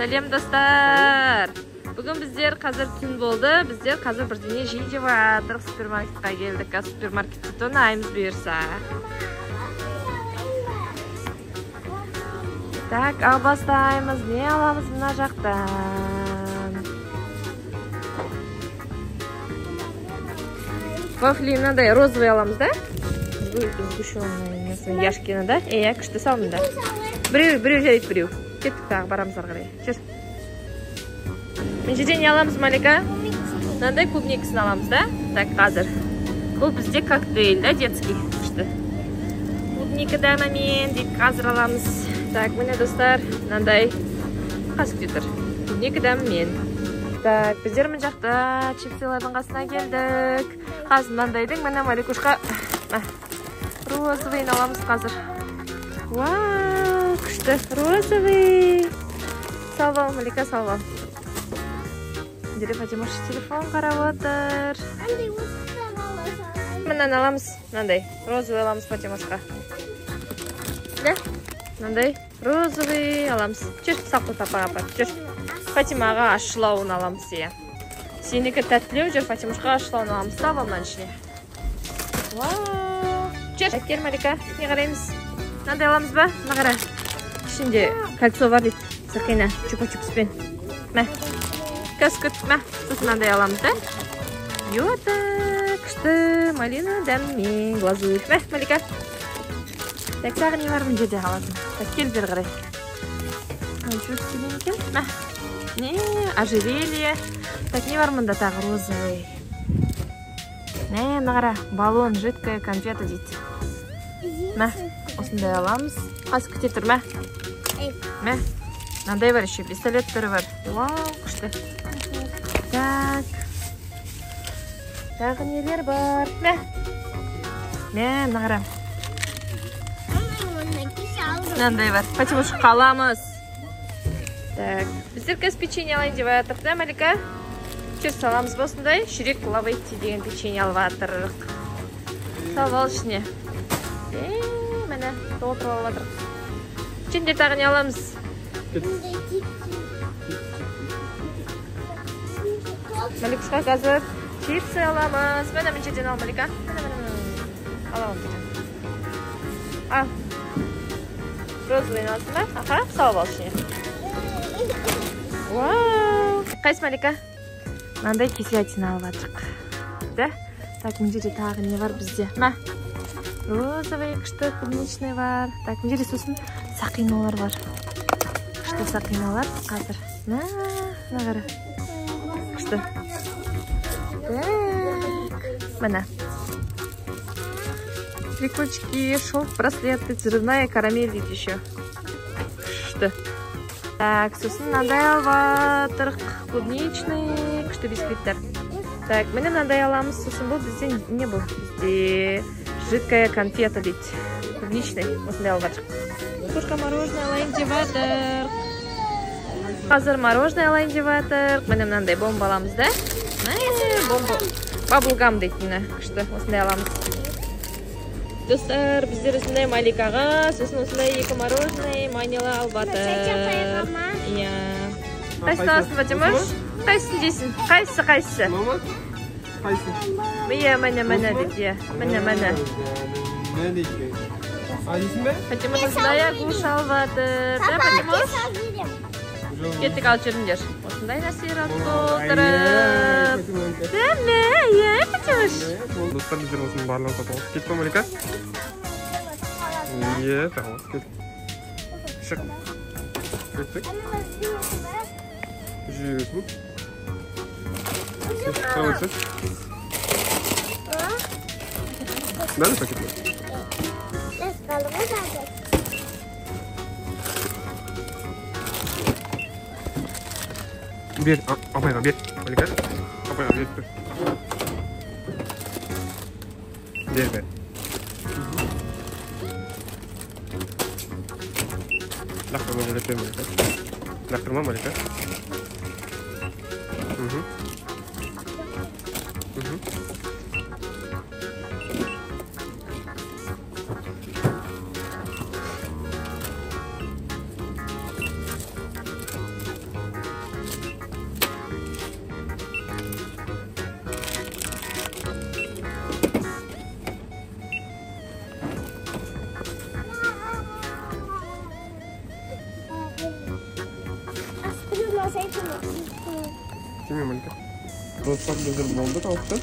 Сәлем достар. Бүгін біздер қазір түн болды. Біздер қазір бірдеңе жейіп жатырмыз. Супермаркетқа келдік. Супермаркетті тонаймыз бұйырса. Так, ал бастаймыз. Не аламыз мына жақтан? Вафли мынандай розовый аламыз, да? Сгущенный яшкині, да? Күшті салмын, да? Біреу жарайды, біреу. Кеттік тағы барамыз арғарай. Жүр. Мен жерден не аламыз, Малика? Мынандай клубникасын аламыз, да? Так, қазір. Бұл бізде коктейль, да, детский. Күшті. Клубника данамен дейді, қазір аламыз. Так, міне достар, мынандай қасық жетір. Клубника дамамен. Так, біздер мін жақта чипсилардың қасына келдік. Қазір мынандайдың, міне Маликушқа розовыйын аламыз қазір. Вау, күшті, розовый. Салвал, Малика, салвал. Дере Фатимаш телефон қарап отыр. Мынаны аламыз, мынандай, розовый аламыз Фатимашқа. Да? Мынандай, розовый аламыз. Жүр, сақыл тапа апар, жүр. Фатимаға ашылауын аламыз, е. Сенікі тәттілеу, жүр, Фатимашқа ашылауын аламыз. Салвал мынан ішіне. Вау. Жүр, әкел, Малика, не қараймыз? Мынандай аламыз ба? Мына қара. Ішінде кольцо бар дейді. Сақина, чупа-чупспен. Мә. Кәскіт, мә. Сосын мынандай аламыз, да? Йота, күшті, малина дәммен, глазурь. Мә, Малика. Так, тағы не бар мын жерде қаласын. Так, кел бер қарай. Что істеген екен? Мә. Не, ожерелье. Так, не бар мында тағы розовый. Мә, мына қара. Баллон, жидкая конфета дейді. Мә. Осындай аламыз. Қасық күте тұр, мә? Мә? Мынандай бар еще, пистолеттері бар. Вау, күшті. Так. Тағы нелер бар? Мә? Мә, мына қара. Мынандай бар. Фатимуш қаламыз. Так. Біздер кәс печенье алайын деп жатырық, да, Малика? Жүр саламыз болсындай. Жүрек лавайти деген печенье алып жатырық. Салып ал ішіне. Міне, толтырып алып жатырық. Ішінде тағы не аламыз? Маликушқа қазір чипсы аламыз. Міне, мен жерден ал, Малика. Алауым жерден. Ал. Розовый алсын ба? Аха, салып ал ішіне. Вау! Қайсы, Малика? Мынандай кислятина алып жатырық. Да? Так, мен жерде тағы не бар бізде? Ма? Розовый, күшті, клубничный бар. Так, мына жерде сосын сақиналар бар. Күшті сақиналар қазір. Мә, мына қара. Күшті. Так, мына. Прикольчики, шелк, браслеты, взрывная карамель дейді еще. Күшті. Так, сосын мынандай алып жатырық. Клубничный, күшті бисквиттер. Так, міне мынандай аламыз. Сосын бұл бізде не бұл? Бізде жидкая конфета дейді. Клубничный, осындай алып жатырық. Кушка мороженое алайын деп жатырық. Қазір мороженое алайын деп жатырық. Міне мынандай бомба аламыз, да? Бомба. Баблгам дейді мені. Күшті, осындай аламыз. Достар, біздер осындай Маликаға, сосын осындай екі мороженое, манила алып жатыр. Иә. Қайсыны аласың, Фатимаш? Қайсысын дейсің? Қайсы? Мама? Қайсы? Иә, мәне дейді. Мәне. Не дейді? Дейсің бе? Фатимаш осындай агуш алып жатыр. Да, Фатимаш? Кеттік алып жүріңдер. Осындай нәрселер алып толтырып. Дәме, иә, Фатимаш? Достар, біздер осының барлығын сатып алып кетті ме, Малика? Иә, тағылып кет. Шық. Кеттік. Жүресің. Қалайсыз? Бәрі пакет бар. Бер, апайға бер. Малика, апайға бер. Бер. Лақтырма, Малика. Лақтырма, Малика. Тиме, Малика. Достар, біздер болды, тауықты.